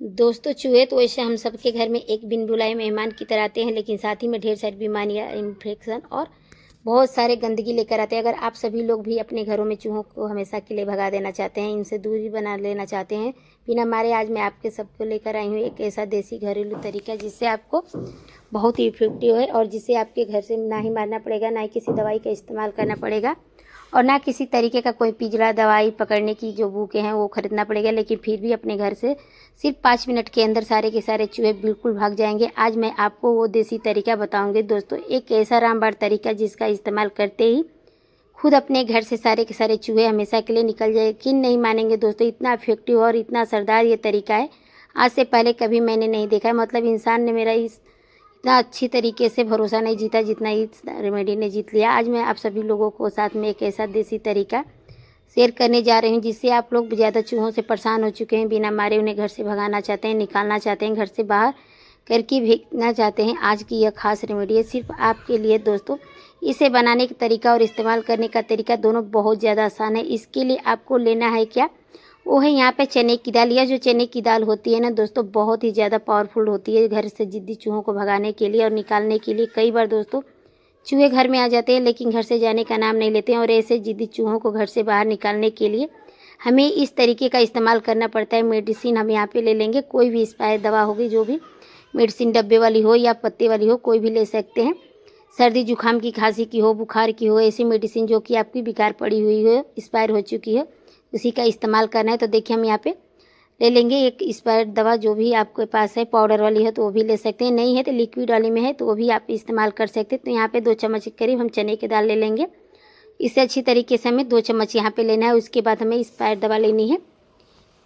दोस्तों, चूहे तो वैसे हम सबके घर में एक बिन बुलाए मेहमान की तरह आते हैं, लेकिन साथ ही में ढेर सारी बीमारियां, इन्फेक्शन और बहुत सारे गंदगी लेकर आते हैं। अगर आप सभी लोग भी अपने घरों में चूहों को हमेशा के लिए भगा देना चाहते हैं, इनसे दूरी बना लेना चाहते हैं बिना मारे, आज मैं आपके सबको लेकर आई हूँ एक ऐसा देसी घरेलू तरीका जिससे आपको बहुत ही इफेक्टिव है और जिससे आपके घर से ना ही मारना पड़ेगा, ना ही किसी दवाई का इस्तेमाल करना पड़ेगा और ना किसी तरीके का कोई पिंजरा दवाई पकड़ने की जो बुके हैं वो खरीदना पड़ेगा। लेकिन फिर भी अपने घर से सिर्फ 5 मिनट के अंदर सारे के सारे चूहे बिल्कुल भाग जाएंगे। आज मैं आपको वो देसी तरीका बताऊंगी दोस्तों, एक ऐसा रामबाण तरीका जिसका इस्तेमाल करते ही खुद अपने घर से सारे के सारे चूहे हमेशा के लिए निकल जाए। यकीन नहीं मानेंगे दोस्तों, इतना इफेक्टिव और इतना असरदार ये तरीका है, आज से पहले कभी मैंने नहीं देखा है। मतलब इंसान ने मेरा इतना अच्छी तरीके से भरोसा नहीं जीता जितना इस रेमेडी ने जीत लिया। आज मैं आप सभी लोगों को साथ में एक ऐसा देसी तरीका शेयर करने जा रही हूँ जिससे आप लोग ज़्यादा चूहों से परेशान हो चुके हैं, बिना मारे उन्हें घर से भगाना चाहते हैं, निकालना चाहते हैं, घर से बाहर करके भेजना चाहते हैं। आज की यह खास रेमेडी है सिर्फ आपके लिए दोस्तों। इसे बनाने का तरीका और इस्तेमाल करने का तरीका दोनों बहुत ज़्यादा आसान है। इसके लिए आपको लेना है क्या, वो है यहाँ पे चने की दाल। यह जो चने की दाल होती है ना दोस्तों, बहुत ही ज़्यादा पावरफुल होती है घर से जिद्दी चूहों को भगाने के लिए और निकालने के लिए। कई बार दोस्तों चूहे घर में आ जाते हैं लेकिन घर से जाने का नाम नहीं लेते हैं और ऐसे जिद्दी चूहों को घर से बाहर निकालने के लिए हमें इस तरीके का इस्तेमाल करना पड़ता है। मेडिसिन हम यहाँ पे ले लेंगे, कोई भी एक्सपायर दवा होगी, जो भी मेडिसिन डब्बे वाली हो या पत्ते वाली हो, कोई भी ले सकते हैं। सर्दी जुकाम की, खांसी की हो, बुखार की हो, ऐसी मेडिसिन जो कि आपकी बेकार पड़ी हुई हो, एक्सपायर हो चुकी है, उसी का इस्तेमाल करना है। तो देखिए हम यहाँ पे ले लेंगे एक एक्सपायर्ड दवा, जो भी आपके पास है, पाउडर वाली है तो वो भी ले सकते हैं, नहीं है तो लिक्विड वाली में है तो वो भी आप इस्तेमाल कर सकते हैं। तो यहाँ पे 2 चम्मच के करीब हम चने की दाल ले लेंगे। इससे अच्छी तरीके से हमें 2 चम्मच यहाँ पे लेना है। उसके बाद हमें एक्सपायर्ड दवा लेनी है।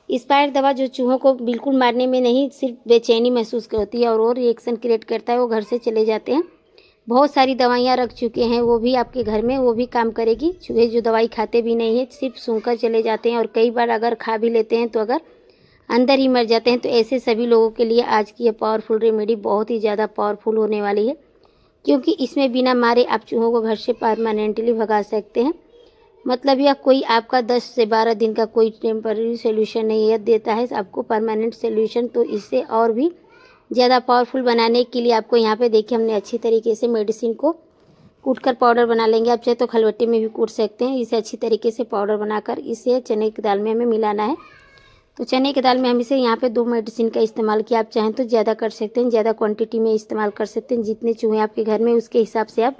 एक्सपायर्ड दवा जो चूहों को बिल्कुल मारने में नहीं, सिर्फ बेचैनी महसूस होती है और वो रिएक्शन क्रिएट करता है, वो घर से चले जाते हैं। बहुत सारी दवाइयाँ रख चुके हैं, वो भी आपके घर में वो भी काम करेगी। चूहे जो दवाई खाते भी नहीं है, सिर्फ सूंघकर चले जाते हैं और कई बार अगर खा भी लेते हैं तो अगर अंदर ही मर जाते हैं। तो ऐसे सभी लोगों के लिए आज की यह पावरफुल रेमेडी बहुत ही ज़्यादा पावरफुल होने वाली है, क्योंकि इसमें बिना मारे आप चूहों को घर से परमानेंटली भगा सकते हैं। मतलब यह कोई आपका 10 से 12 दिन का कोई टेम्पररी सोल्यूशन नहीं है, देता है आपको परमानेंट सोल्यूशन। तो इससे और भी ज़्यादा पावरफुल बनाने के लिए आपको यहाँ पे देखिए हमने अच्छी तरीके से मेडिसिन को कूट कर पाउडर बना लेंगे। आप चाहे तो खलबट्टे में भी कूट सकते हैं। इसे अच्छी तरीके से पाउडर बनाकर इसे चने की दाल में हमें मिलाना है। तो चने की दाल में हम इसे यहाँ पे 2 मेडिसिन का इस्तेमाल किया, आप चाहें तो ज़्यादा कर सकते हैं, ज़्यादा क्वांटिटी में इस्तेमाल कर सकते हैं। जितने चूहे आपके घर में उसके हिसाब से आप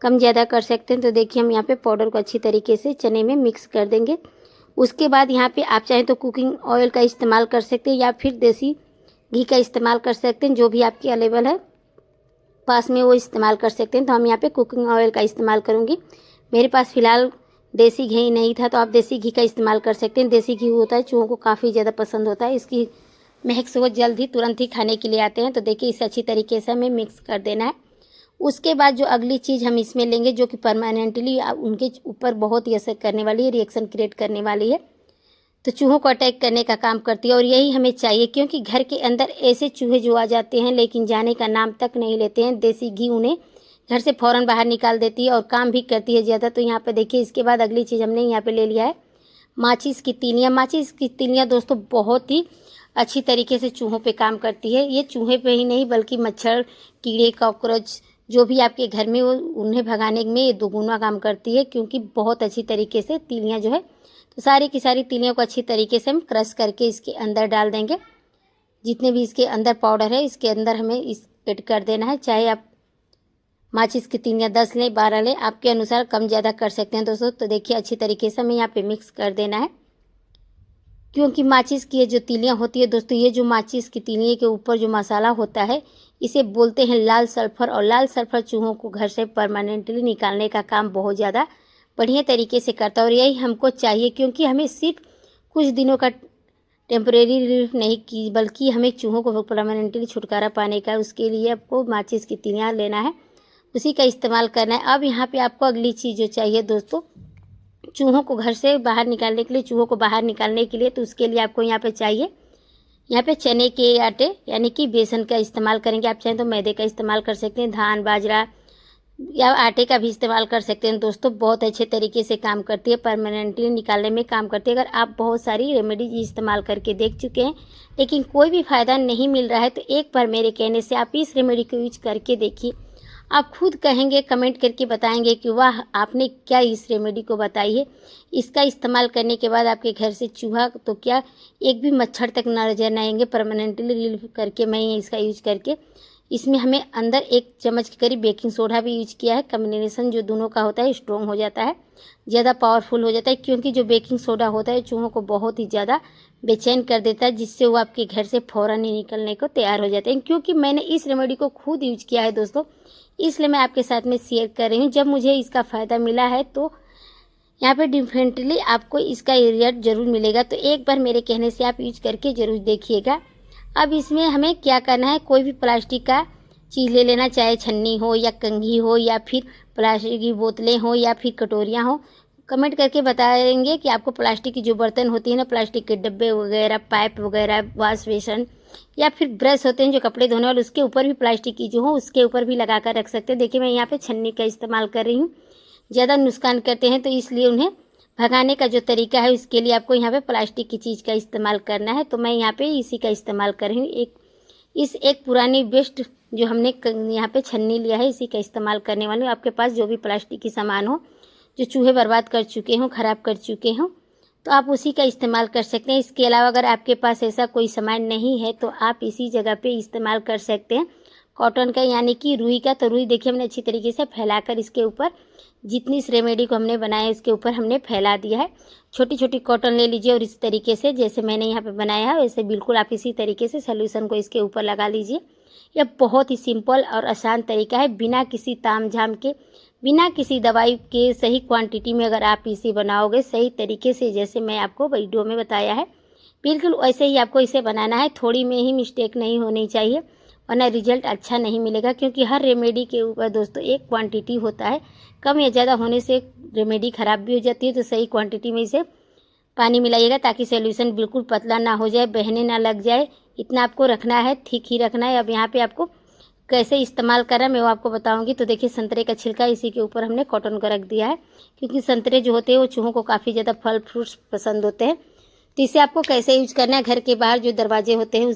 कम ज़्यादा कर सकते हैं। तो देखिए हम यहाँ पे पाउडर को अच्छी तरीके से चने में मिक्स कर देंगे। उसके बाद यहाँ पे आप चाहें तो कुकिंग ऑयल का इस्तेमाल कर सकते हैं या फिर देसी घी का इस्तेमाल कर सकते हैं, जो भी आपके अवेलेबल है पास में वो इस्तेमाल कर सकते हैं। तो हम यहाँ पे कुकिंग ऑयल का इस्तेमाल करूँगी। मेरे पास फ़िलहाल देसी घी नहीं था तो आप देसी घी का इस्तेमाल कर सकते हैं। देसी घी होता है चूहों को काफ़ी ज़्यादा पसंद होता है, इसकी महक से वो जल्द ही तुरंत ही खाने के लिए आते हैं। तो देखिए इसे अच्छी तरीके से हमें मिक्स कर देना है। उसके बाद जो अगली चीज़ हम इसमें लेंगे, जो कि परमानेंटली उनके ऊपर बहुत ही असर करने वाली है, रिएक्शन क्रिएट करने वाली है, तो चूहों को अटैक करने का काम करती है। और यही हमें चाहिए, क्योंकि घर के अंदर ऐसे चूहे जो आ जाते हैं लेकिन जाने का नाम तक नहीं लेते हैं। देसी घी उन्हें घर से फ़ौरन बाहर निकाल देती है और काम भी करती है ज़्यादा। तो यहाँ पे देखिए इसके बाद अगली चीज़ हमने यहाँ पे ले लिया है माचिस की तीलियाँ। माचिस की तीलियाँ दोस्तों बहुत ही अच्छी तरीके से चूहों पे काम करती है। ये चूहे पे ही नहीं बल्कि मच्छर, कीड़े, कॉकरोच जो भी आपके घर में, वो उन्हें भगाने में ये दोगुना काम करती है, क्योंकि बहुत अच्छी तरीके से तीलियाँ जो है, तो सारी की सारी तीलियों को अच्छी तरीके से हम क्रश करके इसके अंदर डाल देंगे। जितने भी इसके अंदर पाउडर है इसके अंदर हमें इस ऐड कर देना है। चाहे आप माचिस की तीलियाँ 10 लें, 12 लें, आपके अनुसार कम ज़्यादा कर सकते हैं दोस्तों। तो देखिए अच्छी तरीके से हमें यहाँ पे मिक्स कर देना है, क्योंकि माचिस की ये जो तीलियाँ होती है दोस्तों, ये जो माचिस की तीलियों के ऊपर जो मसाला होता है इसे बोलते हैं लाल सल्फर। और लाल सल्फर चूहों को घर से परमानेंटली निकालने का काम बहुत ज़्यादा बढ़िया तरीके से करता है और यही हमको चाहिए, क्योंकि हमें सिर्फ कुछ दिनों का टेम्परेरी रिलीफ नहीं की, बल्कि हमें चूहों को परमानेंटली छुटकारा पाने का, उसके लिए आपको माचिस की तीलियाँ लेना है, उसी का इस्तेमाल करना है। अब यहाँ पे आपको अगली चीज़ जो चाहिए दोस्तों, चूहों को घर से बाहर निकालने के लिए, चूहों को बाहर निकालने के लिए, तो उसके लिए आपको यहाँ पे चाहिए, यहाँ पे चने के आटे यानी कि बेसन का इस्तेमाल करेंगे। आप चाहें तो मैदे का इस्तेमाल कर सकते हैं, धान, बाजरा, या आटे का भी इस्तेमाल कर सकते हैं दोस्तों। बहुत अच्छे तरीके से काम करती है, परमानेंटली निकालने में काम करती है। अगर आप बहुत सारी रेमेडीज इस्तेमाल करके देख चुके हैं लेकिन कोई भी फ़ायदा नहीं मिल रहा है तो एक बार मेरे कहने से आप इस रेमेडी को यूज करके देखिए। आप खुद कहेंगे, कमेंट करके बताएंगे कि वाह आपने क्या इस रेमेडी को बताई है। इसका इस्तेमाल करने के बाद आपके घर से चूहा तो क्या एक भी मच्छर तक नजर न आएंगे। परमानेंटली रिलीव करके मैं इसका यूज करके इसमें हमें अंदर 1 चम्मच के करीब बेकिंग सोडा भी यूज किया है। कम्बिनेशन जो दोनों का होता है स्ट्रॉन्ग हो जाता है, ज़्यादा पावरफुल हो जाता है, क्योंकि जो बेकिंग सोडा होता है चूहों को बहुत ही ज़्यादा बेचैन कर देता है, जिससे वो आपके घर से फ़ौरन ही निकलने को तैयार हो जाते हैं। क्योंकि मैंने इस रेमेडी को खुद यूज किया है दोस्तों, इसलिए मैं आपके साथ में शेयर कर रही हूँ। जब मुझे इसका फ़ायदा मिला है तो यहाँ पे डिफरेंटली आपको इसका रिजल्ट ज़रूर मिलेगा। तो एक बार मेरे कहने से आप यूज करके ज़रूर देखिएगा। अब इसमें हमें क्या करना है, कोई भी प्लास्टिक का चीज़ ले लेना, चाहे छन्नी हो या कंघी हो या फिर प्लास्टिक की बोतलें हो या फिर कटोरियाँ हो। कमेंट करके बताएंगे कि आपको प्लास्टिक की जो बर्तन होती है ना, प्लास्टिक के डब्बे वगैरह, पाइप वगैरह, वॉश बेसन या फिर ब्रश होते हैं जो कपड़े धोने वाले, उसके ऊपर भी प्लास्टिक की जो हो उसके ऊपर भी लगा कर रख सकते हैं। देखिए मैं यहाँ पे छन्नी का इस्तेमाल कर रही हूँ। ज़्यादा नुकसान करते हैं तो इसलिए उन्हें भगाने का जो तरीका है उसके लिए आपको यहाँ पे प्लास्टिक की चीज़ का इस्तेमाल करना है। तो मैं यहाँ पे इसी का इस्तेमाल कर रही हूँ। एक पुरानी वेस्ट जो हमने यहाँ पे छन्नी लिया है, इसी का इस्तेमाल करने वाली हूँ। आपके पास जो भी प्लास्टिक की सामान हो जो चूहे बर्बाद कर चुके हों, ख़राब कर चुके हों, तो आप उसी का इस्तेमाल कर सकते हैं। इसके अलावा अगर आपके पास ऐसा कोई सामान नहीं है तो आप इसी जगह पे इस्तेमाल कर सकते हैं कॉटन का, यानी कि रुई का। तो रुई देखिए हमने अच्छी तरीके से फैलाकर इसके ऊपर जितनी इस रेमेडी को हमने बनाया इसके ऊपर हमने फैला दिया है। छोटी छोटी कॉटन ले लीजिए और इस तरीके से जैसे मैंने यहाँ पे बनाया है वैसे बिल्कुल आप इसी तरीके से सोल्यूशन को इसके ऊपर लगा लीजिए। यह बहुत ही सिंपल और आसान तरीका है, बिना किसी तामझाम के, बिना किसी दवाई के, सही क्वांटिटी में अगर आप इसे बनाओगे सही तरीके से जैसे मैं आपको वीडियो में बताया है बिल्कुल वैसे ही आपको इसे बनाना है। थोड़ी में ही मिस्टेक नहीं होनी चाहिए वरना रिजल्ट अच्छा नहीं मिलेगा। क्योंकि हर रेमेडी के ऊपर दोस्तों एक क्वांटिटी होता है, कम या ज़्यादा होने से रेमेडी ख़राब भी हो जाती है। तो सही क्वांटिटी में इसे पानी मिलाइएगा ताकि सॉल्यूशन बिल्कुल पतला ना हो जाए, बहने ना लग जाए। इतना आपको रखना है, ठीक ही रखना है। अब यहाँ पे आपको कैसे इस्तेमाल करा मैं वो आपको बताऊंगी। तो देखिए संतरे का छिलका इसी के ऊपर हमने कॉटन का रख दिया है, क्योंकि संतरे जो होते हैं वो चूहों को काफ़ी ज़्यादा फल फ्रूट्स पसंद होते हैं। तो इसे आपको कैसे यूज करना है, घर के बाहर जो दरवाजे होते हैं